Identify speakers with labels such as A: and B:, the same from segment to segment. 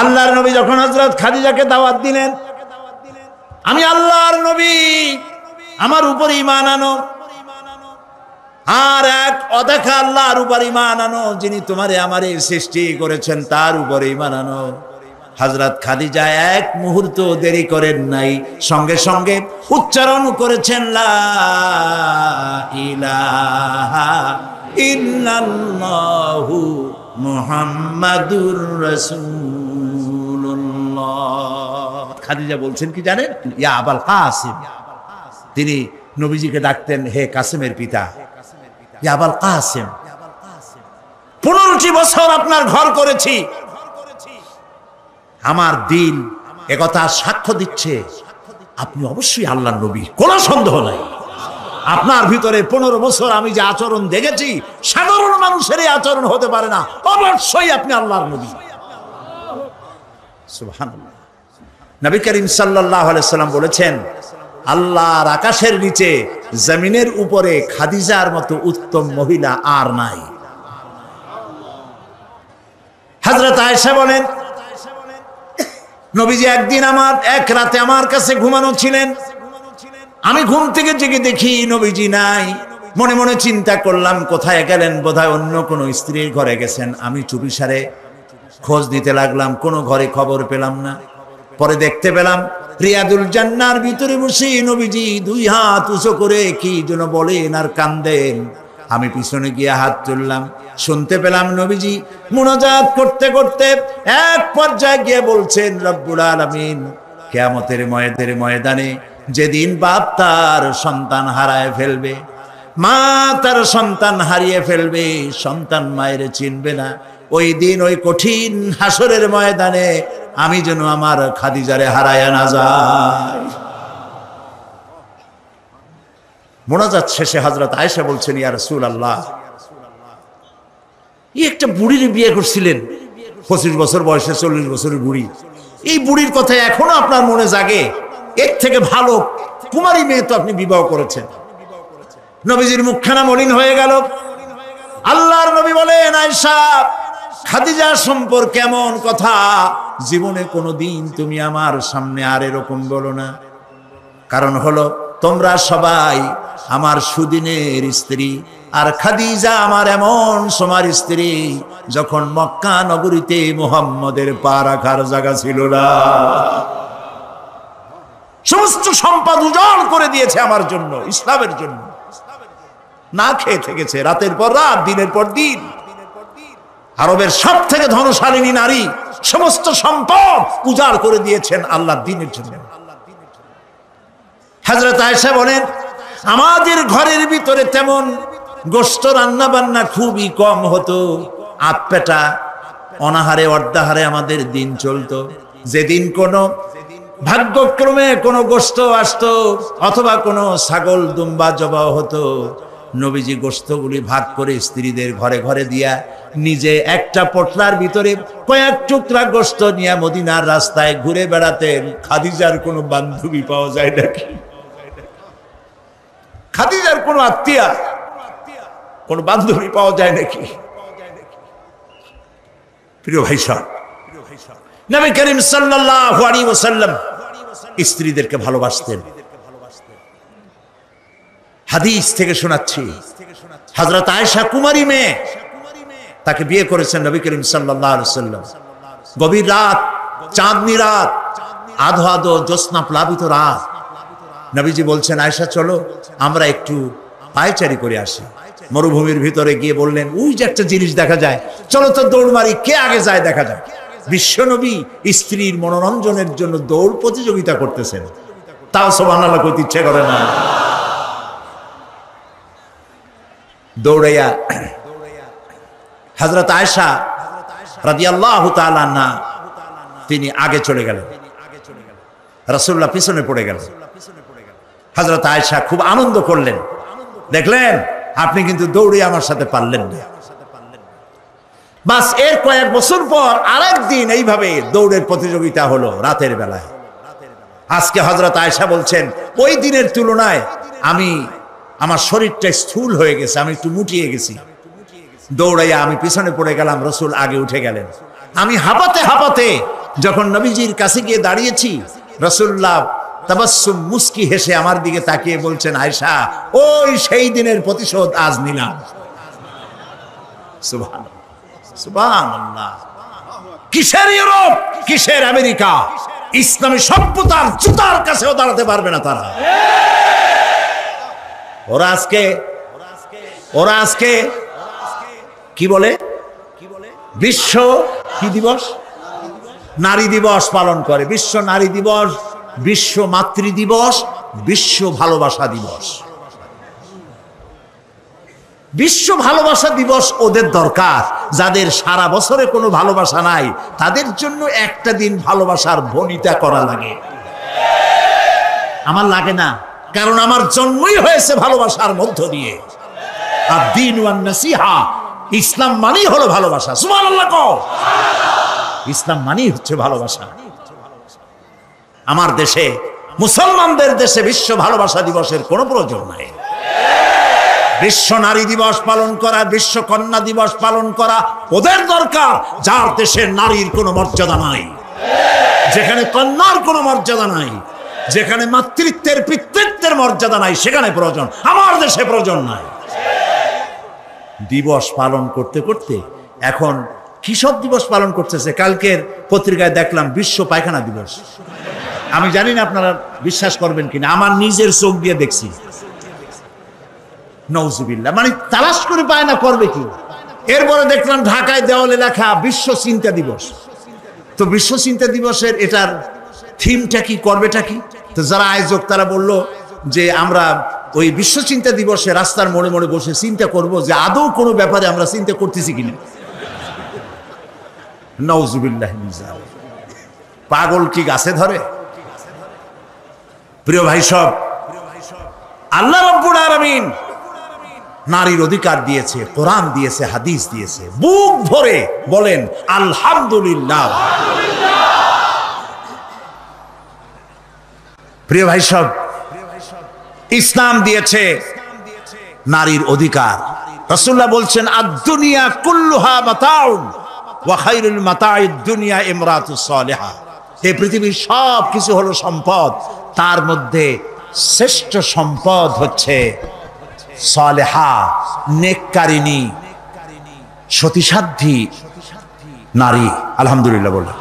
A: আল্লাহর নবী যখন হযরত খাদিজাকে দাওয়াত দিলেন, আমি আল্লাহর নবী, আমার উপর ঈমান আনো, আর এক অদেখা আল্লাহর উপর ঈমান আনো, যিনি তোমারে আমারে সৃষ্টি করেছেন তার উপর ঈমান আনো। হযরত খাদিজা এক মুহূর্ত দেরি করেন নাই, সঙ্গে সঙ্গে উচ্চারণ করেছেন লা ইলাহা ইল্লাল্লাহু মুহাম্মাদুর রাসূলুল্লাহ। খাদিজা বলছেন কি জানেন? ইয়া আবাল কাসিম। তিনি নবীজিকে ডাকতেন হে কাসিমের পিতা, ইয়া আবাল কাসিম, 15টি বছর আপনার ঘর করেছি, আমার দিল একথা সাক্ষ্য দিচ্ছে আপনি অবশ্যই আল্লাহর নবী, কোনো সন্দেহ নাই। আপনার ভিতরে 15 বছর আমি যে আচরণ দেখেছি, সাধারণ মানুষের এই আচরণ হতে পারে না, অবশ্যই আপনি আল্লাহর নবী। সুবহানাল্লাহ। নবী করিম সাল্লাল্লাহু আলাইহি সাল্লাম বলেছেন, আল্লাহর আকাশের নিচে জমিনের উপরে খাদিজার মতো উত্তম মহিলা আর নাই। হযরত আয়েশা বলেন, নবীজি একদিন এক রাতে আমার কাছে ঘুমানো ছিলেন, আমি ঘুম থেকে জেগে দেখি নবীজি নাই। মনে মনে চিন্তা করলাম কোথায় গেলেন, বোধহয় অন্য কোনো স্ত্রীর ঘরে গেছেন। আমি চুপিসারে খোঁজ দিতে লাগলাম, কোনো ঘরে খবর পেলাম না। পরে দেখতে পেলাম রিয়াদুল জান্নার ভিতরে বসে নবীজি 2 হাত উঁচু করে কি যেন বলেন আর কান্দেন। আমি পিছনে গিয়ে হাত তুললাম, শুনতে পেলাম নবীজি মুনাজাত করতে করতে এক পর্যায়ে গিয়ে বলছেন, রব্বুল আলামিন কিয়ামতের ময়দানে যেদিন বাপ তার সন্তান হারায় ফেলবে, মা তার সন্তান হারিয়ে ফেলবে, সন্তান মায়ের চিনবে না, ওই দিন ওই কঠিন হাসরের ময়দানে আমি যেন আমার খাদিজারে হারায়া না যাই। মোনাজাত শেষে হযরত আয়েশা বলছেন, ইয়া রাসূলুল্লাহ, এই একটা বুড়ির বিয়ে করছিলেন, 25 বছর বয়সে 40 বছরের বুড়ি, এই বুড়ির কথা এখনো আপনার মনে জাগে? এর থেকে ভালো কুমারী মেয়ে তো আপনি বিবাহ করেছেন। নবীজির মুখখানা মলিন হয়ে গেল। আল্লাহর নবী বলেন, আয়েশা, খাদিজা সম্পর্কে এমন কথা জীবনে কোনোদিন তুমি আমার সামনে আর এরকম বলো না। কারণ হলো তোমরা সবাই আমার সুদিনের স্ত্রী, আর খাদিজা আমার এমন সময়ের স্ত্রী যখন মক্কা নগরীতে মুহাম্মদের পা রাখার জায়গা ছিল না। সমস্ত সম্পদ উজাড় করে দিয়েছে আমার জন্য, ইসলামের জন্য। না খেয়ে থেকেছে রাতের পর রাত, দিনের পর দিন। আরবের সব থেকে ধনশালিনী নারী, সমস্ত সম্পদ উজাড় করে দিয়েছেন আল্লাহর দ্বীনের জন্য। হযরত আয়েশা বলেন, আমাদের ঘরের ভিতরে তেমন গোশত রান্না বান্না খুবই কম হতো, আধপেটা অনাহারে অর্ধাহারে আমাদের দিন চলতো। যেদিন কোনো ভাগ্যক্রমে কোনো গোশত আসতো অথবা কোনো ছাগল দুম্বা জবাই হতো, নবীজি গোশতগুলি ভাগ করে স্ত্রীদের ঘরে ঘরে দিয়া নিজে একটা পটলার ভিতরে কয়েক টুকরা গোশত নিয়ে মদিনার রাস্তায় ঘুরে বেড়াতেন। খাদিজার কোনো বান্ধবী পাওয়া যায় নাকি? খাদিজার কোনো আত্মীয়া, কোন বান্ধবী পাওয়া যায় নাকি? প্রিয় ভাই সাহেব, নবী করিম সাল্লাল্লাহু আলাইহি ওয়াসাল্লাম স্ত্রীদেরকে ভালোবাসতেন। হাদিস থেকে শোনাচ্ছি, হযরত আয়েশা কুমারী মেয়ে, তাকে বিয়ে করেছেন নবী করিম সাল্লাল্লাহু আলাইহি ওয়াসাল্লাম। গভীর রাত, চাঁদনি রাত, আধো আধো জ্যোৎস্না প্লাবিত রাত, নবীজি বলছেন, আয়েশা চলো আমরা একটু পায়চারি করে আসি। মরুভূমির ভিতরে গিয়ে বললেন, ওই যে একটা জিনিস দেখা যায়, চলো তো দৌড় মারি, কে আগে যায় দেখা যায়। বিশ্বনবী স্ত্রীর মনোরঞ্জনের জন্য দৌড় প্রতিযোগিতা করতেছেন, তাও সুবহানাল্লাহ কইতে ইচ্ছে করে না। দৌড়াইয়া হযরত আয়েশা রাদিয়াল্লাহু তাআলা আনহা তিনি আগে চলে গেলেন, রাসূলুল্লাহ পিছনে পড়ে গেলেন। হযরত আয়েশা খুব আনন্দ করলেন, দেখলেন আপনি কিন্তু দৌড়ে আমার সাথে পারলেন না। বাস এর কয়েক বছর পর আরেকদিন এইভাবে দৌড়ের প্রতিযোগিতা হলো রাতের বেলায়। আজকে হযরত আয়েশা বলছেন, ওই দিনের তুলনায় আমার শরীরটা স্থূল হয়ে গেছে, আমি একটু মুটিয়ে গেছি। দৌড়াইয়া আমি পিছনে পড়ে গেলাম, রাসূল আগে উঠে গেলেন। আমি হাঁপাতে হাঁপাতে যখন নবীজির কাছে গিয়ে দাঁড়িয়েছি, রাসূলুল্লাহ তাবাসসুম মুস্কি হেসে আমার দিকে তাকিয়ে বলছেন, আয়েশা, ওই সেই দিনের প্রতিশোধ আজ নিলাম। সুবহানাল্লাহ, সুবহানাল্লাহ। কিসের ইউরোপ, কিসের আমেরিকা, ইসলামী সভ্যতার জুতার কাছেও দাঁড়াতে পারবে না তারা। ওরা আজকে কি বলে, বিশ্ব কি দিবস, নারী দিবস পালন করে। বিশ্ব নারী দিবস, বিশ্ব মাতৃ দিবস, বিশ্ব ভালোবাসা দিবস। বিশ্ব ভালোবাসা দিবস ওদের দরকার, যাদের সারা বছরে কোনো ভালোবাসা নাই, তাদের জন্য একটা দিন ভালোবাসার বনিতা করা লাগে। আমার লাগে না, কারণ আমার জন্মই হয়েছে ভালোবাসার মধ্য দিয়ে। আর দ্বীন ওয়ান নাসিহা, ইসলাম মানেই হলো ভালোবাসা। সুবহানাল্লাহ কও। ইসলাম মানেই হচ্ছে ভালোবাসা। আমার দেশে, মুসলমানদের দেশে বিশ্ব ভালোবাসা দিবসের কোনো প্রয়োজন নাই। বিশ্ব নারী দিবস পালন করা, বিশ্ব কন্যা দিবস পালন করা ওদের দরকার, যার দেশে নারীর কোনো মর্যাদা নাই, যেখানে কন্যার কোনো মর্যাদা নাই, যেখানে মাতৃত্বের পিতৃত্বের মর্যাদা নাই, সেখানে প্রয়োজন। আমার দেশে প্রয়োজন নাই। দিবস পালন করতে করতে এখন কিসব দিবস পালন করতেছে। কালকের পত্রিকায় দেখলাম বিশ্ব পায়খানা দিবস। আমি জানি না আপনারা বিশ্বাস করবেন কিনা, আমার নিজের চোখ দিয়ে দেখছি। নওজুবিল্লাহ, মানে তালাশ করে পায় না, করবে কি। এরপরে দেখলাম ঢাকায় দেওয়ালে লেখা বিশ্ব চিন্তা দিবস। তো বিশ্ব চিন্তা দিবসের এটার থিমটা কি, করবেটা কি? তো যারা আয়োজক তারা বলল যে আমরা ওই বিশ্ব চিন্তা দিবসে রাস্তার মোড়ে মোড়ে বসে চিন্তা করব যে আদৌ কোনো ব্যাপারে আমরা চিন্তা করতেছি কিনা। নওজুবিল্লাহ, পাগল কি গাছে ধরে? প্রিয় ভাই সব, আল্লাহ রাব্বুল আলামিন নারীর অধিকার দিয়েছে, কোরআন দিয়েছে, হাদিস দিয়েছে। বুক ভরে বলেন আলহামদুলিল্লাহ। প্রিয় ভাই সব, ইসলাম দিয়েছে নারীর অধিকার। রাসূলুল্লাহ বলছেন আদ-দুনিয়া কুল্লুহা মাতাউন ওয়া খায়রুল মাতাঈদ দুনিয়া ইমরাতুস সালিহা। এই পৃথিবীর সব কিছু হলো সম্পদ, তার মধ্যে শ্রেষ্ঠ সম্পদ হচ্ছে সালেহা, নেককারিনী, সতীসাধ্যী নারী। আলহামদুলিল্লাহ বলে।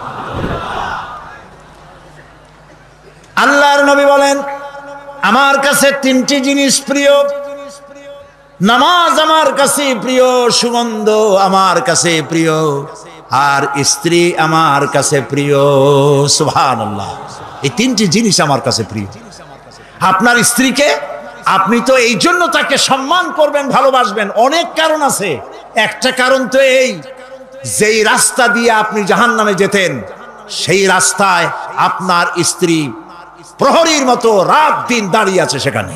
A: আল্লাহর নবী বলেন আমার কাছে তিনটি জিনিস প্রিয়, নামাজ আমার কাছে প্রিয়, সুগন্ধ আমার কাছে প্রিয়, আর স্ত্রী আমার কাছে প্রিয়। সুবহানাল্লাহ, এই তিনটি জিনিস আমার কাছে প্রিয়। আপনার স্ত্রীকে আপনি তো এই জন্য তাকে সম্মান করবেন, ভালোবাসবেন, অনেক কারণ আছে। একটা কারণ তো এই, যেই রাস্তা দিয়ে আপনি জাহান্নামে যেতেন, সেই রাস্তায় আপনার স্ত্রী প্রহরীর মতো রাত দিন দাঁড়িয়ে আছে, সেখানে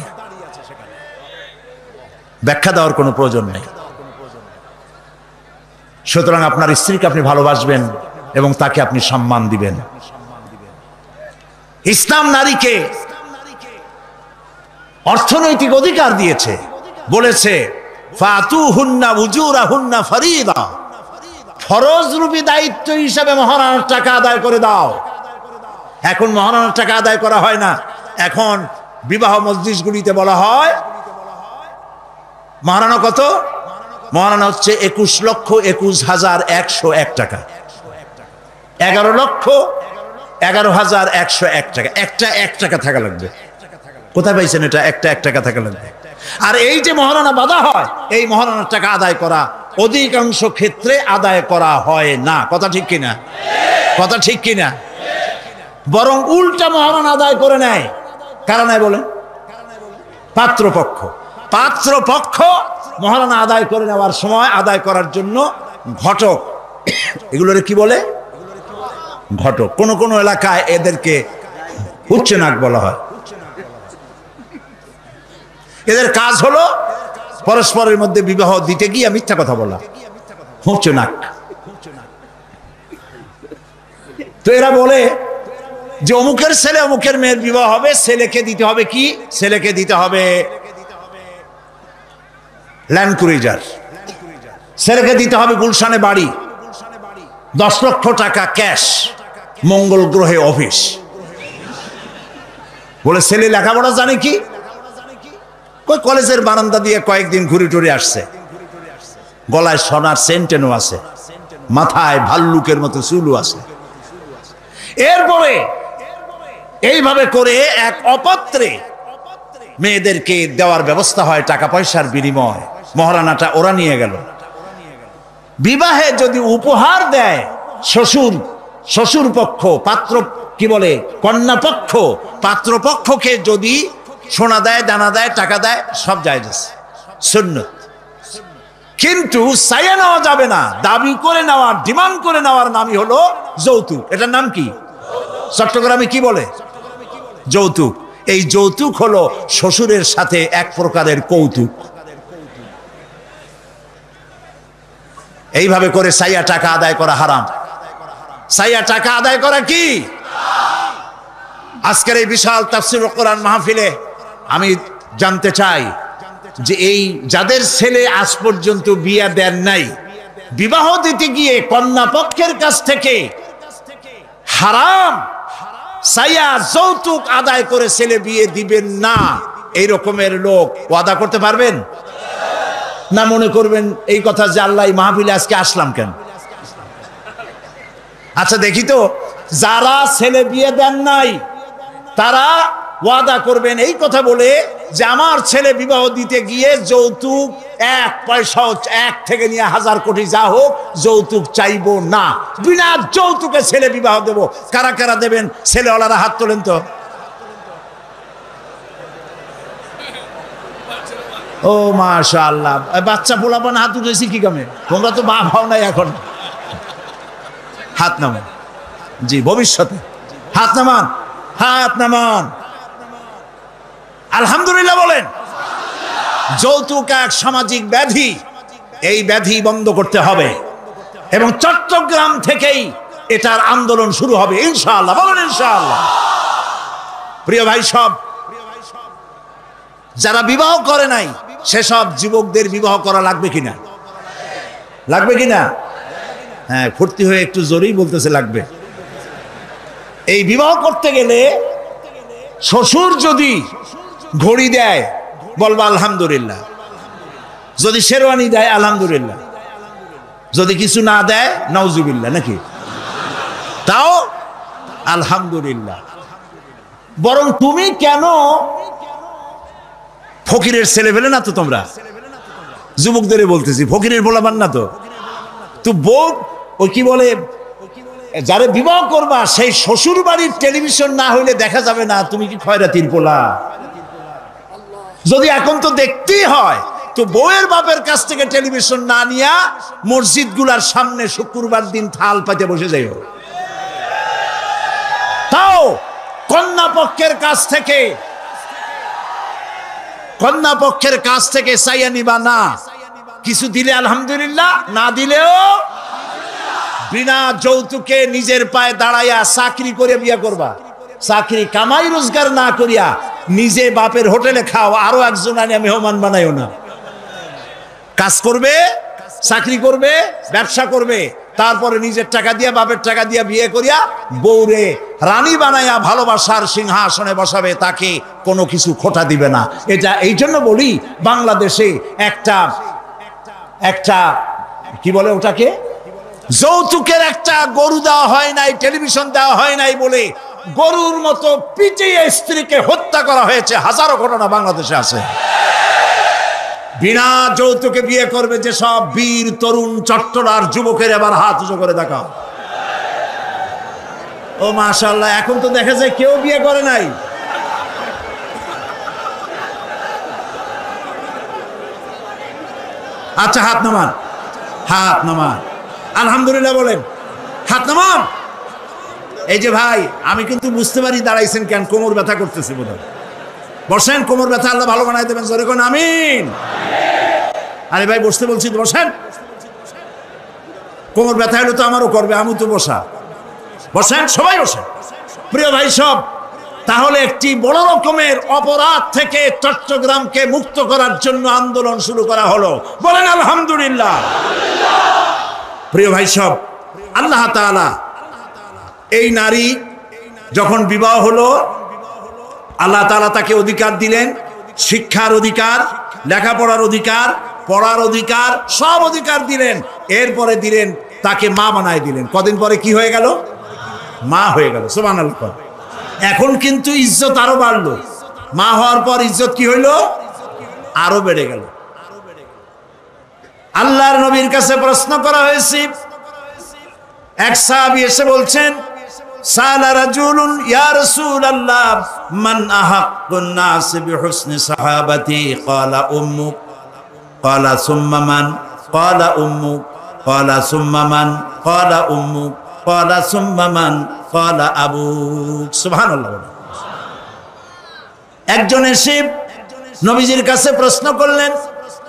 A: ব্যাখ্যা দেওয়ার কোনো প্রয়োজন নেই। সুতরাং আপনার স্ত্রীকে আপনি ভালোবাসবেন এবং তাকে আপনি সম্মান দিবেন। ইসলাম নারীকে অর্থনৈতিক অধিকার দিয়েছে, বলেছে ফাতুহুন্না উজুরাহুন্না ফরিদা, ফরজ রূপী দায়িত্ব হিসাবে মহারানার টাকা আদায় করে দাও। এখন মহারানার টাকা আদায় করা হয় না, এখন বিবাহ মজলিসগুলিতে বলা হয় মহারানা কত? মহারানা হচ্ছে 21,21,101 টাকা, 11,11,101 টাকা। একটা 1 টাকা থাকা লাগবে। কোথায় পাইছেন এটা? একটা 1 টাকা থাকা লাগবে। আর এই যে মহারানা বাঁধা হয়, এই মহারানার টাকা আদায় করা অধিকাংশ ক্ষেত্রে আদায় করা হয় না। কথা ঠিক কিনা? কথা ঠিক কিনা? বরং উল্টা মহারানা আদায় করে নেয়। কারণ বলেন পাত্রপক্ষ। পাত্রপক্ষ মহারানা আদায় করে নেওয়ার সময় আদায় করার জন্য ঘটক, এগুলোরে কি বলে? ঘটক। কোন কোন এলাকায় এদেরকে উচ্চনাক বলা হয়। এদের কাজ হলো পরস্পরের মধ্যে বিবাহ দিতে গিয়ে মিথ্যা কথা বলা, উচ্চনাক। তো এরা বলে যে অমুকের ছেলে অমুকের মেয়ের বিবাহ হবে, ছেলেকে দিতে হবে কি? ছেলেকে দিতে হবে ল্যান্ড ক্রুইজার, ছেলেকে দিতে হবে গুলশানে বাড়ি, 10 লক্ষ টাকা ক্যাশ, মঙ্গল গ্রহে অফিস। বলে ছেলে লেখাপড়া জানে কি? কই কলেজের বারান্দা দিয়ে কয়েকদিন ঘুরে টুরে আসছে, গলায় সোনার সেন্টেনও আছে, মাথায় ভাল্লুকের মতো চুলও আছে। এরপরে এইভাবে করে এক অপাত্রে মেয়েদেরকে দেওয়ার ব্যবস্থা হয় টাকা পয়সার বিনিময়। মহারানাটা ওরা নিয়ে গেল। বিবাহে যদি উপহার দেয় শ্বশুর পক্ষ, পাত্র কি বলে কন্যা পক্ষ, পাত্র পক্ষকে যদি সোনা দেয়, দানা দেয়, টাকা দেয়, সব জায়েজ আছে, সুন্নত। কিন্তু চাইয়া নেওয়া যাবে না। দাবি করে নেওয়া, ডিমান্ড করে নেওয়ার নামই হলো যৌতুক। এটার নাম কি? চট্টগ্রামে কি বলে? যৌতুক। এই যৌতুক হলো শ্বশুরের সাথে এক প্রকারের কৌতুক। এইভাবে করে চাইয়া টাকা আদায় করা হারাম। চাইয়া টাকা আদায় করা কি? আজকের এই বিশাল তাফসীরুল কোরআন মাহফিলে আমি জানতে চাই যে এই যাদের ছেলে আজ পর্যন্ত বিয়ে দেন নাই, বিবাহ দিতে গিয়ে কন্যা পক্ষের কাছ থেকে হারাম চাইয়া যৌতুক আদায় করে ছেলে বিয়ে দিবেন না, এই রকমের লোক ওয়াদা করতে পারবেন না? মনে করবেন এই কথা যে আল্লাহ মাহফিলে আজকে আসলাম কেন? আচ্ছা দেখি তো, যারা ছেলে বিয়ে দেন নাই তারা ওয়াদা করবেন এই কথা বলে যে আমার ছেলে বিবাহ দিতে গিয়ে যৌতুক এক পয়সাও, এক থেকে নিয়ে 1000 কোটি যা হোক, যৌতুক চাইবো না, বিনা যৌতুকে ছেলে বিবাহ দেব। কারা কারা দেবেন? ছেলেওয়ালারা হাত তোলেন তো। ও মাশাআল্লাহ, বাচ্চা পোলাপান হাত উঠেছি কি কামে? তোমরা তো বাপ হও নাই এখন। হাত নামান। জি, ভবিষ্যতে হাত নামান, হাত নামান। আলহামদুলিল্লাহ বলেন। যৌতুক এক সামাজিক ব্যাধি, এই ব্যাধি বন্ধ করতে হবে এবং চট্টগ্রাম থেকেই এটার আন্দোলন শুরু হবে ইনশাআল্লাহ। বলেন ইনশাআল্লাহ। প্রিয় ভাই সব, যারা বিবাহ করে নাই সেসব যুবকদের বিবাহ করা লাগবে কিনা? লাগবে কিনা? হ্যাঁ, ফুর্তি হয়ে একটু জোরেই বলতেছে লাগবে। এই বিবাহ করতে গেলে শ্বশুর যদি ঘড়ি দেয় বলবা আলহামদুলিল্লাহ, যদি শেরওয়ানি দেয় আলহামদুলিল্লাহ, যদি কিছু না দেয় নাউজুবিল্লাহ, নাকি? তাও আলহামদুলিল্লাহ। বরং তুমি কেন ফকিরের ছেলে ফেলে না তো? তোমরা যুবকদের বলতেছি, ফকিরের বলাবার না তো। তো বউ ওই কি বলে, যারে বিবাহ করবা সেই শ্বশুর বাড়ির টেলিভিশন না হইলে দেখা যাবে না তুমি কি খয়রাতির পোলা। যদি এখন তো দেখতেই হয়, তো বউয়ের বাপের কাছ থেকে টেলিভিশন না নিয়া মসজিদ গুলার সামনে শুক্রবার দিন থাল পাতে বসে যাইও। তাও কন্যা পক্ষের কাছ থেকে চাইয়া নিবা না। কিছু দিলে আলহামদুলিল্লাহ, না দিলেও বিনা যৌতুকে নিজের পায়ে দাঁড়াইয়া চাকরি করে বিয়ে করবা। চাকরি কামাই রোজগার না করিয়া নিজে বাপের হোটেলে খাও, আরো একজন আনি মেহমান বানাইও না। কাজ করবে, চাকরি করবে, ব্যবসা করবে, তারপরে নিজের টাকা দিয়া, বাপের টাকা দিয়া বিয়ে করিয়া বউরে রানী বানাইয়া ভালোবাসার সিংহাসনে বসাবে, তাকে কোনো কিছু খোটা দিবে না। এটা এই জন্য বলি, বাংলাদেশে একটা কি বলে ওটাকে, যৌতুকের একটা গরু দেওয়া হয় নাই, টেলিভিশন দেওয়া হয় নাই বলে গরুর মতো পিটিয়ে স্ত্রীকে হত্যা করা হয়েছে। হাজারো ঘটনা বাংলাদেশে আছে। বিনা যৌতুকে বিয়ে করবে যে সব বীর তরুণ চট্টলার যুবকের এবার হাত উঁচু করে দেখাও। ও মাশাআল্লাহ, এখন তো দেখা যায় কেউ বিয়ে করে নাই। আচ্ছা হাত নামান, হাত নামান, আলহামদুলিল্লাহ বলেন, হাত নামান। এই যে ভাই, আমি কিন্তু বুঝতে পারি দাঁড়াইছেন কেন, কোমর ব্যথা করতেছে বোধহয়। বসেন, কোমর ব্যথা আল্লাহ ভালো বানাই দেবেন, জোরে কোন আমিন। আরে ভাই বসতে বলছি, বসেন। কোমর ব্যথা হলে তো আমারও করবে, আমি তো বসা। বসেন, সবাই বসেন। প্রিয় ভাই সব, তাহলে একটি বড় রকমের অপরাধ থেকে চট্টগ্রামকে মুক্ত করার জন্য আন্দোলন শুরু করা হলো। বলেন আলহামদুলিল্লাহ। প্রিয় ভাই সব, আল্লাহ তাআলা এই নারী যখন বিবাহ হলো, আল্লাহ তাআলা তাকে অধিকার দিলেন, শিক্ষার অধিকার, লেখাপড়ার অধিকার, পড়ার অধিকার, সব অধিকার দিলেন। এরপরে দিলেন তাকে মা বানায় দিলেন। কদিন পরে কি হয়ে গেল? মা হয়ে গেল। সুবহানাল্লাহ। এখন কিন্তু ইজ্জত আরো বাড়লো। মা হওয়ার পর ইজ্জত কি হইল? আরো বেড়ে গেল। আল্লাহর নবীর কাছে প্রশ্ন করা হয়েছে। এক সাহাবী এসে বলছেন, সালা রাজুলুন ইয়া রাসূলুল্লাহ মান আহাক্কুন নাস বিহুসনি সাহাবাতি ক্বালা উম্মুক ক্বালা সুম্মা মান ক্বালা উম্মুক ক্বালা সুম্মা মান ক্বালা উম্মুক ক্বালা সুম্মা মান ক্বালা আবুক। সুবহানাল্লাহ। একজন এসে নবীজির কাছে প্রশ্ন করলেন,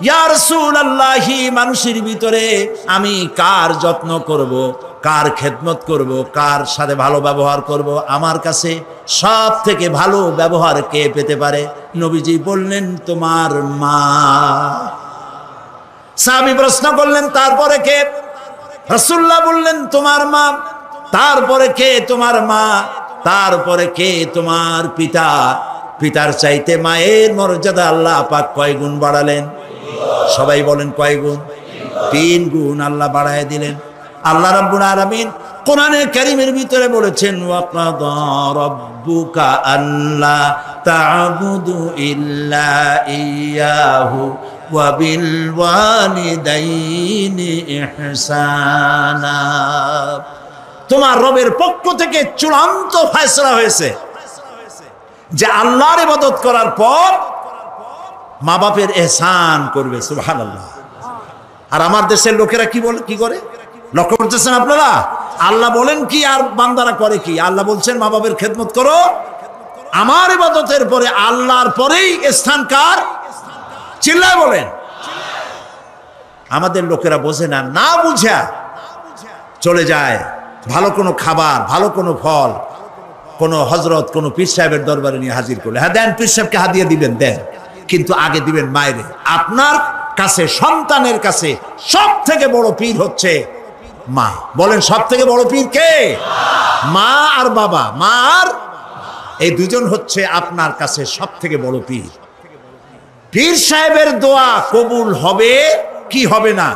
A: ইয়া রাসূলুল্লাহ, মানুষের ভিতরে আমি কার যত্ন করব, কার খেদমত করব, কার সাথে ভালো ব্যবহার করব, আমার কাছে সব থেকে ভালো ব্যবহার কে পেতে পারে? নবীজি বললেন, তোমার মা। সাহাবী প্রশ্ন করলেন, তারপরে কে? রাসূলুল্লাহ বললেন, তোমার মা। তারপরে কে? তোমার মা। তারপরে কে? তোমার পিতা। পিতার চাইতে মায়ের মর্যাদা আল্লাহ পাক কয় গুণ বাড়ালেন? সবাই বলেন কয় গুণ? 3 গুণ আল্লাহ বাড়ায় দিলেন। আল্লাহ রাব্বুল আলামিন কোরআনে কারীমের ভিতরে বলেছেন, ওয়াকাদা রাব্বুকা আল্লা তা'বুদু ইল্লা ইয়াহু ওয়া বিল ওয়ালিদাইনি ইহসানা। তোমার রবের পক্ষ থেকে চূড়ান্ত ফয়সালা হয়েছে যে আল্লাহর ইবাদত করার পর মা বাপের ইহসান করবে। সুবহানাল্লাহ। আর আমার দেশের লোকেরা কি বলে, কি করে? লক্ষ্য করতেছেন আপনারা? আল্লাহ বলেন কি আর বান্দারা করে কি? আল্লাহ বলছেন মা বাবার খেদমত করো। আমার ইবাদতের পরে আল্লাহর পরেই স্থান কার? চিল্লায় বলেন। আমাদের লোকেরা বোঝে না, না বুঝা চলে যায় ভালো কোনো খাবার, ভালো কোনো ফল কোনো হযরত, কোনো পীর সাহেবের দরবারে নিয়ে হাজির করলে, হ্যাঁ দেন, পীর সাহেবকে হাদিয়া দিবেন, দেন, কিন্তু আগে দিবেন মায়েরে। আপনার কাছে, সন্তানের কাছে সব থেকে বড় পীর হচ্ছে মা। বলেন সব থেকে বড় পীর কে? মা আর বাবা। মা আর এই দুজন হচ্ছে আপনার কাছে সব থেকে বড় পীর। পীর সাহেবের দোয়া কবুল হবে কি হবে না?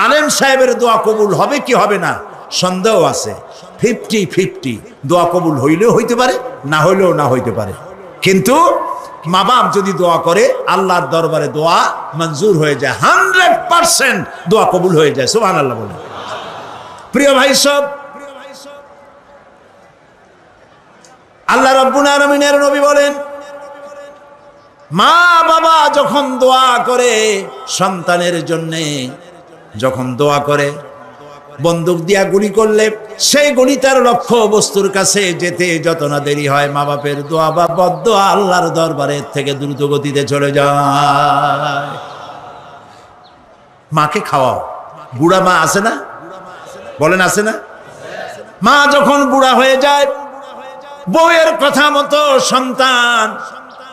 A: আলেম সাহেবের দোয়া কবুল হবে কি হবে না? সন্দেহ আছে। 50-50। দোয়া কবুল হইলেও হইতে পারে, না হইলেও না হইতে পারে। কিন্তু মা বাপ যদি দোয়া করে, আল্লাহর দরবারে দোয়া মঞ্জুর হয়ে যায়। 100% দোয়া কবুল হয়ে যায়। সুবহানাল্লাহ বলেন। প্রিয় ভাই সব, আল্লাহ রাব্বুল আলামিনের নবী বলেন, মা বাবা যখন দোয়া করে সন্তানের জন্যে, যখন দোয়া করে, বন্দুক দিয়া গুলি করলে সেই গুলি তার লক্ষ্য বস্তুর কাছে যেতে যত না দেরি হয়, মা বাপের দোয়া বা বদদোয়া আল্লাহর দরবারের থেকে দ্রুত গতিতে চলে যায়। মাকে খাওয়াও। বুড়া মা আছে না? বলেন আছে না? মা যখন বুড়া হয়ে যায়, বউয়ের কথা মতো সন্তান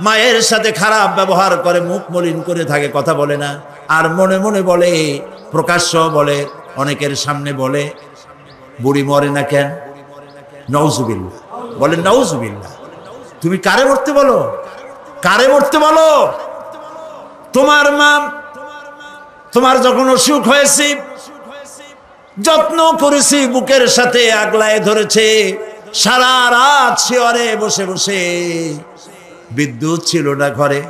A: মায়ের সাথে খারাপ ব্যবহার করে, মুখ মলিন করে থাকে, কথা বলে না, আর মনে মনে বলে, প্রকাশ্য বলে, অনেকের সামনে বলে, বুড়ি মরে না কেন? নাউজুবিল্লাহ। বলেন নাউজুবিল্লাহ। তুমি কারে মরতে বলো? কারে মরতে বলো? তোমার মা, তোমার যখন অসুখ হয়েছে, যত্ন করেছি, বুকের সাথে আগলায় ধরেছে, সারা রাত শিয়রে বসে বসে, বিদ্যুৎ ছিল না ঘরে,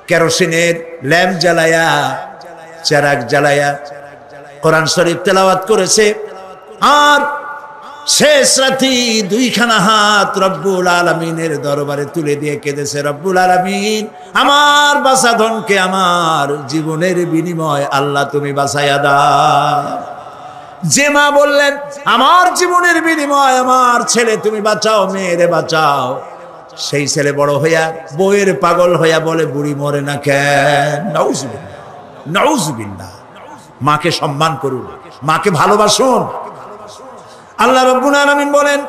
A: কেরোসিনের ল্যাম্প জ্বালায়া, চেরাগ জ্বালায়া কোরআন শরীফ তেলাওয়াত করেছে। আর শেষ রাতি 2খানা হাত রব্বুল আলামিনের দরবারে তুলে দিয়ে কেঁদেছে, রব্বুল আলামিন, আমার বাঁচাধনকে আমার জীবনের বিনিময় আল্লাহ তুমি বাঁচাইয়া দাও। যে মা বললেন, আমার জীবনের বিনিময় আমার ছেলে তুমি বাঁচাও, মেয়েরে বাঁচাও, সেই ছেলে বড় হইয়া বউয়ের পাগল হইয়া বলে, বুড়ি মরে না কেন? নাউজুবিল্লাহ, নাউজুবিল্লাহ। মাকে সম্মান করুন, মাকে ভালোবাসুন। আল্লাহ রাব্বুল আলামিন বলেন,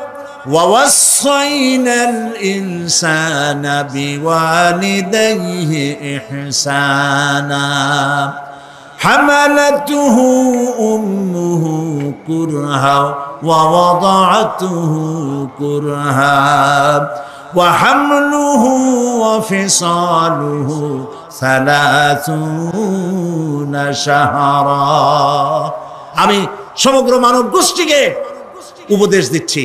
A: ওয়াওয়াসাইনাল ইনসানা বিওয়ালিদাইহি ইহসানা হামালাতুহু উম্মুহু কুরহা ووضعته كرها وحمله وفصاله 30 شهرا। আমি সমগ্র মানব গোষ্ঠীকে উপদেশ দিচ্ছি,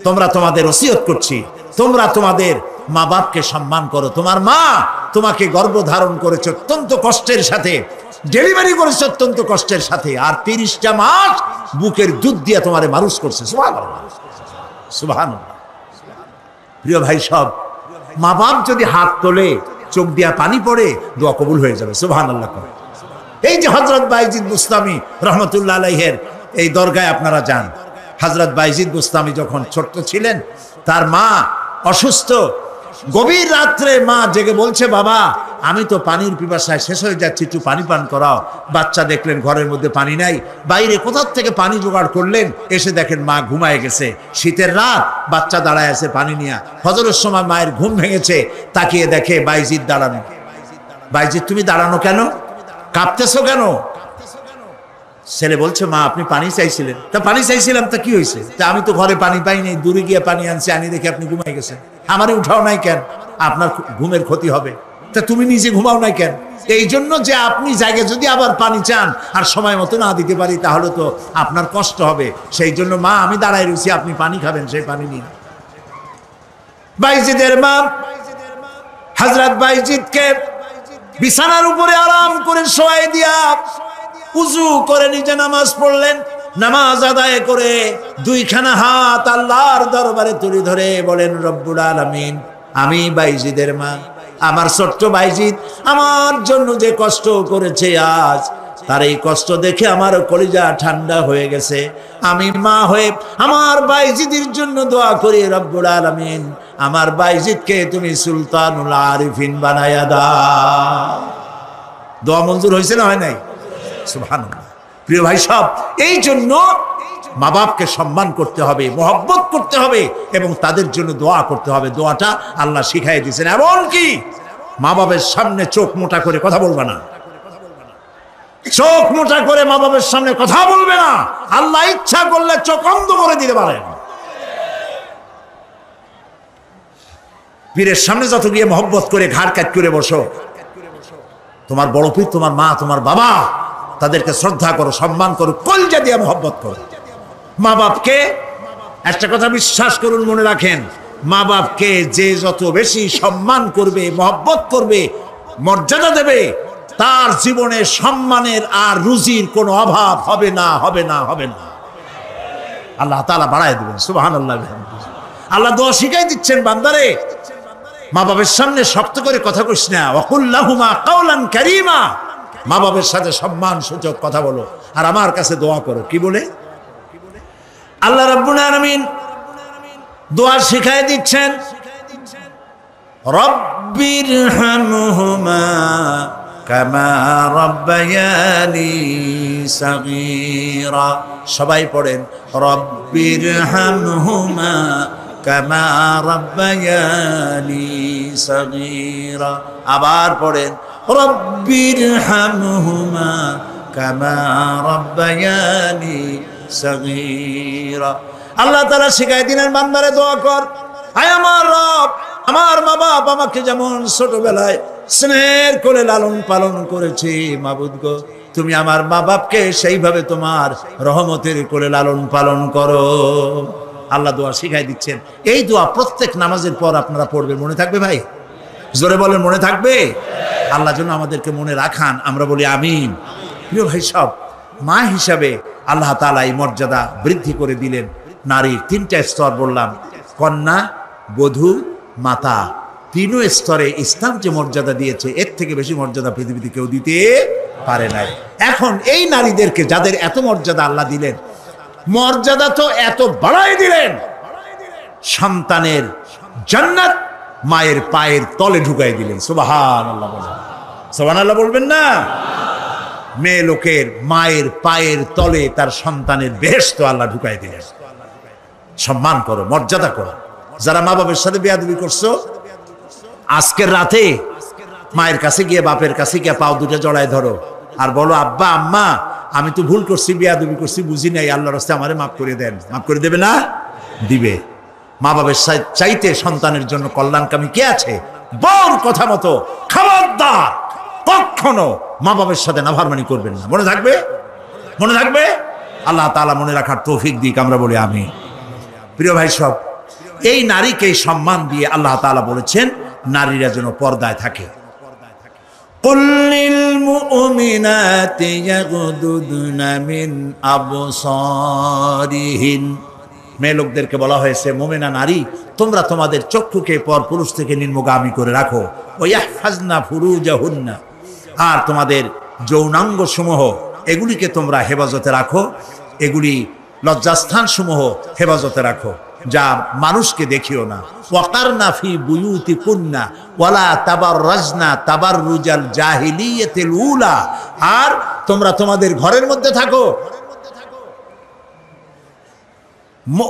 A: তোমরা তোমাদের ওসিয়ত করছি, তোমরা তোমাদের মা বাপকে সম্মান করো। তোমার মা তোমাকে গর্ভধারণ করেছে অত্যন্ত কষ্টের সাথে, ডেলিভারি করেছে অত্যন্ত কষ্টের সাথে, আর 30টা মাস বুকের দুধ দিয়ে তোমারে মানুষ করছে। সুবহানাল্লাহ, সুবহানাল্লাহ। প্রিয় ভাই সব, মা বাপ যদি হাত তোলে, চোখ দিয়া পানি পড়ে, দোয়া কবুল হয়ে যাবে। সুবহানাল্লাহ। এই যে হযরত বাইজিদ বুস্তামি রহমতুল্লাহ আলাইহের এই দরগায় আপনারা যান, হযরত বাইজিদ বুস্তামি যখন ছোট্ট ছিলেন, তার মা অসুস্থ, গভীর রাত্রে মা জেগে বলছে, বাবা আমি তো পানির পিপাসায় শেষ হয়ে যাচ্ছি, একটু পানি পান করাও। বাচ্চা দেখলেন ঘরের মধ্যে পানি নাই, বাইরে কোথার থেকে পানি জোগাড় করলেন, এসে দেখেন মা ঘুমায় গেছে। শীতের রাত, বাচ্চা দাঁড়ায় আছে পানি নিয়ে। ফজরের সময় মায়ের ঘুম ভেঙেছে, তাকিয়ে দেখে বাইজিদ দাঁড়ানো। বাইজিদ তুমি দাঁড়ানো কেন, কাঁপতেছো কেন? ছেলে বলছে, মা আপনি পানি চাইছিলেন। তা পানি চাইছিলাম, তা কি হয়েছে? তা আমি তো ঘরে পানি পাই নাই, দূরে গিয়ে পানি আনছি, আনি দেখে আপনি ঘুমাই গেছেন, আমারে উঠাও নাই কেন? আপনার ঘুমের ক্ষতি হবে। তা তুমি নিজে ঘুমাও নাই কেন? এই জন্য যে আপনি জায়গায় যদি আবার পানি চান আর সময় মতো না দিতে পারি, তাহলে তো আপনার কষ্ট হবে। সেই জন্য মা আমি দাঁড়ায় রয়েছি, আপনি পানি খাবেন, সেই পানি নিন। বাইজিদের মা হযরত বাইজিদকে বিছানার উপরে আরাম করে শোয়াই দিয়া উযু করে নিজে নামাজ পড়লেন। নামাজ আদায় করে দুইখানা হাত আল্লাহর দরবারে তুলে ধরে বলেন, রব্বুল আলামিন, আমি বাইজিদের মা, আমার ছোট্ট বাইজিদ আমার জন্য যে কষ্ট করেছে, আজ তার এই কষ্ট দেখে আমার কলিজা ঠান্ডা হয়ে গেছে। আমি মা হয়ে আমার বাইজিদের জন্য দোয়া করি, রব্বুল আলামিন আমার বাইজিদকে তুমি সুলতানুল আরিফিন বানায়া দাও। দোয়া মঞ্জুর হয়েছে না হয় নাই? সুবহানাল্লাহ। প্রিয় ভাই সব, এই জন্য মা বাপকে সম্মান করতে হবে, মহব্বত করতে হবে এবং তাদের জন্য দোয়া করতে হবে। দোয়াটা আল্লাহ শিখাই দিয়েছেন। এমনকি মা বাবার সামনে চোখ মোটা করে কথা বলবে না, চোখ মোটা করে মা বাবার সামনে কথা বলবে না। আল্লাহ ইচ্ছা করলে চোখ অন্ধ করে দিতে পারেন। পীরের সামনে যত গিয়ে মহব্বত করে ঘাড় কাট করে বসো, তোমার বড় পীর, তোমার মা, তোমার বাবা, তাদেরকে শ্রদ্ধা করো, সম্মান করো, কলজা দিয়ে মহব্বত করো। মা বাপকে একটা কথা বিশ্বাস করুন, মনে রাখেন, মা বাপকে যে যত বেশি সম্মান করবে, মহব্বত করবে, মর্যাদা দেবে, তার জীবনে সম্মানের আর রুজির কোনো অভাব হবে না, হবে না, হবে না। আল্লাহ তাআলা বাড়ায় দেবেন। সুবহানাল্লাহ। আল্লাহ দোয়া শিখাই দিচ্ছেন, বান্দারে মা বাবার সামনে শক্ত করে কথা কইস না, ওয়াকুল লাহুমা কাওলান কারীমা, মা বাবার সাথে সম্মান সূচক কথা বলো আর আমার কাছে দোয়া করো। কি বলে? আল্লাহ রাব্বুল আলামিন দোয়া শিখাই দিচ্ছেন, রব্বিরহামহুমা কামা রাব্বায়ানি সাগীরা। সবাই পড়েন, রব্বিরহামহুমা কামা রাব্বায়ানি সাগীরা। আবার পড়েন, রব্বিরহামহুমা কামা রাব্বায়ানি সাগীরা। আল্লাহ তাআলা শিখাই দিলেন, বান্দারে দোয়া কর, আয় আমার রব, আমার মা বাপ আমাকে যেমন ছোটবেলায় স্নেহের করে লালন পালন করেছে, মাবুদ গো তুমি আমার মা বাপকে সেইভাবে তোমার রহমতের করে লালন পালন করো। আল্লাহ দোয়া শিখাই দিচ্ছেন। এই দোয়া প্রত্যেক নামাজের পর আপনারা পড়বেন। মনে থাকবে ভাই? জোরে বলেন, মনে থাকবে? আল্লাহ যেন আমাদেরকে মনে রাখান, আমরা বলি আমিন। প্রিয় ভাই সব, মা হিসাবে আল্লাহ তাআলা এই মর্যাদা বৃদ্ধি করে দিলেন। নারীর 3টা স্তর বললাম, কন্যা, বধূ, মাতা। 3 স্তরে ইসলাম যে মর্যাদা দিয়েছে, এর থেকে বেশি মর্যাদা পৃথিবীতে কেউ দিতে পারে নাই। এখন এই নারীদেরকে যাদের এত মর্যাদা আল্লাহ দিলেন, মর্যাদা তো এত বাড়াই দিলেন, সন্তানের জান্নাত মায়ের পায়ের তলে ঢুকাই দিলেন। সুবহানাল্লাহ বলেন, সুবহানাল্লাহ বলবেন না? মেয়ে লোকের মায়ের পায়ের তলে তার সন্তানের বেহেশত আল্লাহ ঢুকাই দিলেন। সম্মান করো, মর্যাদা করো। যারা মা বাবার সাথে বেয়াদবি করছো, আজকের রাতে মায়ের কাছে গিয়ে, বাপের কাছে গিয়ে পাও দুটো জড়ায় ধরো আর বলো, আব্বা আম্মা আমি তো ভুল করছি, বেয়াদবি করছি, বুঝি নাই, আল্লাহর রাস্তায় আমারে মাফ করে দেন। মাফ করে দেবে না? দিবে। মা বাবার চাইতে সন্তানের জন্য কল্যাণকামী কে আছে? বউর কথা মতো খবরদার কখনো মা বাবার সাথে নাফরমানি করবেন না। মনে থাকবে? মনে থাকবে? আল্লাহ তাআলা মনে রাখার তৌফিক দিক, আমরা বলি আমিন। প্রিয় ভাই সব, এই নারীকে সম্মান দিয়ে আল্লাহ তাআলা বলেছেন নারীরা যেন পর্দায় থাকে। কুল লিল মুমিনাতি ইয়াগুদুদনা মিন আবসারিহিন, মেয়ে লোকদেরকে বলা হয়েছে মুমিনা নারী তোমরা তোমাদের চক্ষুকে পর পুরুষ থেকে নিম্নগামী করে রাখো। ওয়াহফাজনা ফুরুজাহুন্না, আর তোমাদের যৌনাঙ্গ সমূহ এগুলিকে তোমরা হেফাজতে রাখো, এগুলি লজ্জাস্থান সমূহ হেফাজতে রাখো, যা মানুষকে দেখিও না। ওয়াকারনা ফি বুয়ুতিকুন্না ওয়ালা তাবাররাজনা তাবাররুজাল জাহিলিয়াতিল উলা, আর তোমরা তোমাদের ঘরের মধ্যে থাকো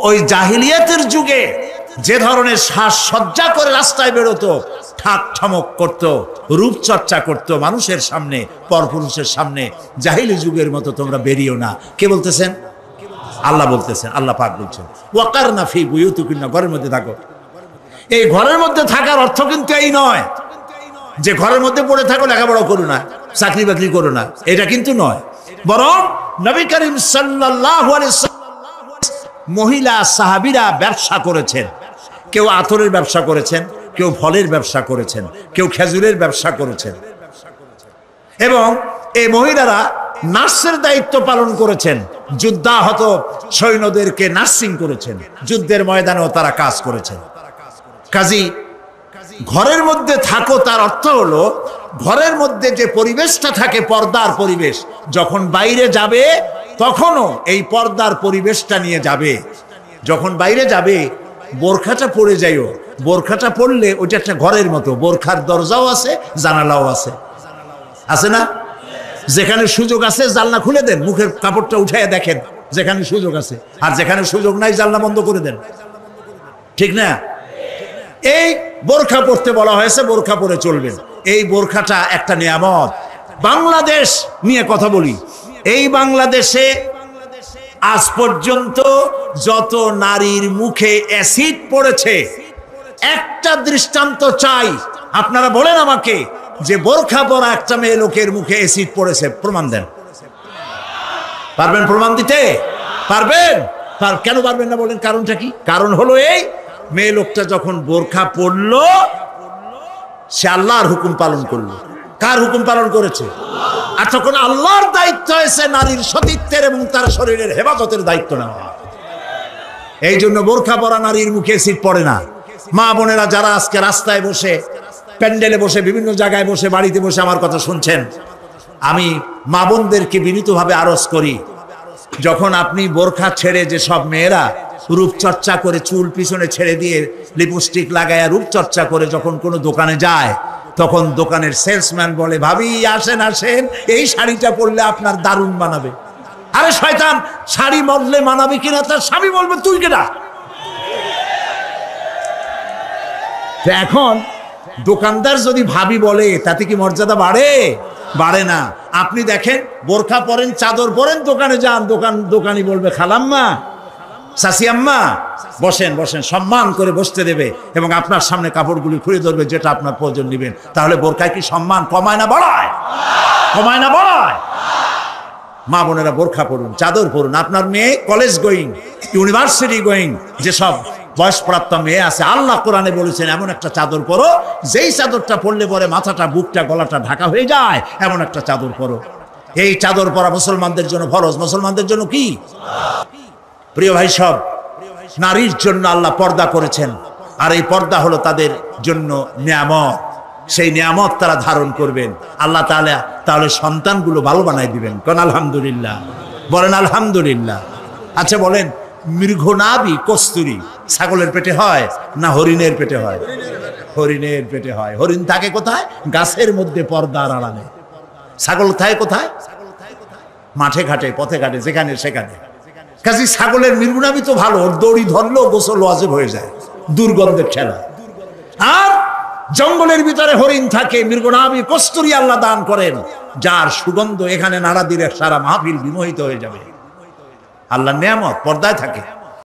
A: ওই জাহিলিয়াতের যুগে যে ধরনের সাজসজ্জা করে রাস্তায় বেরোতো, ঠাক ঠমক করতো, রূপচর্চা করতো মানুষের সামনে, পরপুরুষের সামনে, জাহিলি যুগের মতো তোমরা বেরিও না। কে বলতেছেন? আল্লাহ বলতেছেন, আল্লাহ পাক বলছেন ওয়াকারনা ফি বুয়ুতিকুন্না, ঘরের মধ্যে থাকো। এই ঘরের মধ্যে থাকার অর্থ কিন্তু এই নয় যে ঘরের মধ্যে পড়ে থাকো, লেখাপড়া করো না, চাকরি বাকরি করো না, এটা কিন্তু নয়। বরং নবী করিম সাল্লাল্লাহু আলাইহি ওয়াসাল্লাম মহিলা সাহাবীরা ব্যবসা করেছেন। কেউ আতরের ব্যবসা করেছেন, কেউ ফলের ব্যবসা করেছেন, কেউ খেজুরের ব্যবসা করেছেন, এবং এই মহিলারা নার্সের দায়িত্ব পালন করেছেন। যুদ্ধাহত সৈন্যদেরকে নার্সিং করেছেন, যুদ্ধের ময়দানেও তারা কাজ করেছেন। কাজী ঘরের মধ্যে থাকো, তার অর্থ হলো ঘরের মধ্যে যে পরিবেশটা থাকে পর্দার পরিবেশ, যখন বাইরে যাবে তখনও এই পর্দার পরিবেশটা নিয়ে যাবে। যখন বাইরে যাবে বোরখাটা পরে যাইও, বোরখাটা পরলে ওইটা একটা ঘরের মতো, বোরখার দরজাও আছে, জানালাও আছে, আছে না? যেখানে সুযোগ আছে জানলা খুলে দেন, মুখের কাপড়টা উঠাইয়া দেখেন যেখানে সুযোগ আছে, আর যেখানে সুযোগ নাই জানলা বন্ধ করে দেন, ঠিক না? এই বোরখা পরতে বলা হয়েছে, বোরখা পরে চলবেন। এই বোরখাটা একটা নিয়ামত। বাংলাদেশ নিয়ে কথা বলি, এই বাংলাদেশে আজ পর্যন্ত যত নারীর মুখে অ্যাসিড পড়েছে, একটা দৃষ্টান্ত চাই। আপনারা বলেন আমাকে যে বোরখা পরা একটা মেয়ে লোকের মুখে অ্যাসিড পড়েছে, প্রমাণ দেন। পারবেন প্রমাণ দিতে? পারবেন? কেন পারবেন না বলেন? কারণটা কি? কারণ হলো এই, মেয়ে লোকটা যখন বোরখা পরলো সে আল্লাহর হুকুম পালন করলো। কার হুকুম পালন করেছে? আর তখন আল্লাহর দায়িত্ব হয়েছে নারীর সতীত্বের এবং তার শরীরের হেফাজতের দায়িত্ব নেওয়া। এই জন্য বোরখা পরা নারীর মুখে অ্যাসিড পড়ে না। মা বোনেরা যারা আজকে রাস্তায় বসে, প্যান্ডেলে বসে, বিভিন্ন জায়গায় বসে, বাড়িতে বসে আমার কথা শুনছেন, আমি মা বোনদেরকে বিনীতভাবে আরজ করি, যখন আপনি বোরখা ছেড়ে, যে সব মেয়েরা রূপচর্চা করে চুল পিছনে ছেড়ে দিয়ে লিপস্টিক লাগায়া রূপচর্চা করে যখন কোনো দোকানে যায়, তখন দোকানের সেলসম্যান বলে, ভাবি আসেন আসেন, এই শাড়িটা পরলে আপনার দারুণ মানাবে। আরে শয়তান, শাড়ি মরলে মানাবে কিনা তার স্বামী বলবে তুই কেনা। এখন দোকানদার যদি ভাবি বলে তাতে কি মর্যাদা বাড়ে? বাড়ে না। আপনি দেখেন বোরখা পরেন, চাদর পরেন, দোকানে যান, দোকানি বলবে খালাম্মা, চাচিয়াম্মা বসেন বসেন, সম্মান করে বসতে দেবে এবং আপনার সামনে কাপড়গুলি খুলে ধরবে যেটা আপনার প্রয়োজন নেবেন। তাহলে বোরখায় কি সম্মান কমায় না বাড়ায়? কমায় না বাড়ায়? মা বোনেরা বোরখা পরুন, চাদর পরুন। আপনার মেয়ে কলেজ গোয়িং, ইউনিভার্সিটি গোয়িং যেসব বয়সপ্রাপ্ত মেয়ে আছে, আল্লাহ কোরআনে বলেছেন এমন একটা চাদর পরো যেই চাদরটা পরলে পরে মাথাটা, বুকটা, গলাটা ঢাকা হয়ে যায়, এমন একটা চাদর পরো। এই চাদর পরা মুসলমানদের জন্য ফরজ। মুসলমানদের জন্য কি? প্রিয় ভাই সব, নারীর জন্য আল্লাহ পর্দা করেছেন, আর এই পর্দা হলো তাদের জন্য নিয়ামত। সেই নিয়ামত তারা ধারণ করবেন, আল্লাহ তাআলা তাহলে সন্তানগুলো ভালো বানাই দিবেন। কোন আলহামদুলিল্লাহ? বলেন আলহামদুলিল্লাহ। আচ্ছা বলেন, মৃগনাভি কস্তুরী ছাগলের পেটে হয় না হরিণের পেটে হয়? হরিণের পেটে হয়। হরিণ থাকে কোথায়? গাছের মধ্যে, পর্দার আড়ালে। ছাগল থাকে কোথায়? মাঠে ঘাটে, পথে ঘাটে, যেখানে সেখানে। কাজে ছাগলের মৃগনাভি তো ভালো, দড়ি ধরলেও গোসল ওয়াজিব হয়ে যায়, দুর্গন্ধের খেলা। আর জঙ্গলের ভিতরে হরিণ থাকে, মৃগনাভি কস্তুরী আল্লাহ দান করেন, যার সুগন্ধ এখানে নাড়া দিলে সারা মাহফিল বিমোহিত হয়ে যাবে। আল্লাহর নিয়ামত পর্দায় থাকে।